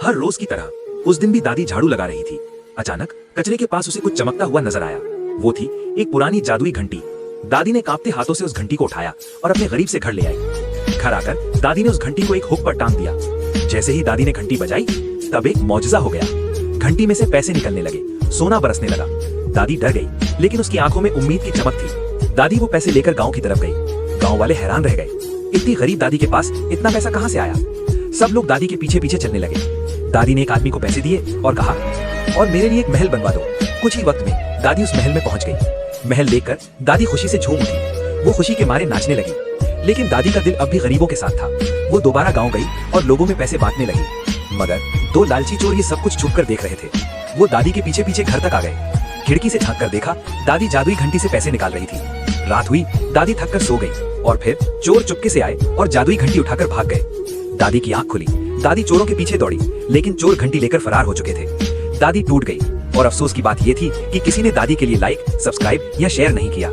हर रोज की तरह उस दिन भी दादी झाड़ू लगा रही थी। अचानक कचरे के पास उसे कुछ चमकता हुआ नजर आया। वो थी एक पुरानी जादुई घंटी। दादी ने कांपते हाथों से उस घंटी को उठाया और अपने गरीब से घर ले आई। घर आकर दादी ने उस घंटी को एक हुक पर टांग दिया। जैसे ही दादी ने घंटी बजाई तब एक मौजज़ा हो गया। घंटी में से पैसे निकलने लगे, सोना बरसने लगा। दादी डर गई, लेकिन उसकी आंखों में उम्मीद की चमक थी। दादी वो पैसे लेकर गांव की तरफ गई। गांव वाले हैरान रह गए, इतनी गरीब दादी के पास इतना पैसा कहां से आया। सब लोग दादी के पीछे पीछे चलने लगे। दादी ने एक आदमी को पैसे दिए और कहा, और मेरे लिए एक महल बनवा दो। कुछ ही वक्त में दादी उस महल में पहुंच गई। महल देखकर दादी खुशी से झूम उठी। वो खुशी के मारे नाचने लगी। लेकिन दादी का दिल अब भी गरीबों के साथ था। वो दोबारा गांव गई और लोगों में पैसे बांटने लगी। मगर दो लालची चोर ये सब कुछ छुप कर देख रहे थे। वो दादी के पीछे पीछे घर तक आ गए। खिड़की से झांक कर देखा, दादी जादुई घंटी से पैसे निकाल रही थी। रात हुई, दादी थक कर सो गई और फिर चोर चुपके से आए और जादुई घंटी उठाकर भाग गए। दादी की आंख खुली। दादी चोरों के पीछे दौड़ी, लेकिन चोर घंटी लेकर फरार हो चुके थे। दादी टूट गई और अफसोस की बात यह थी कि किसी ने दादी के लिए लाइक, सब्सक्राइब या शेयर नहीं किया।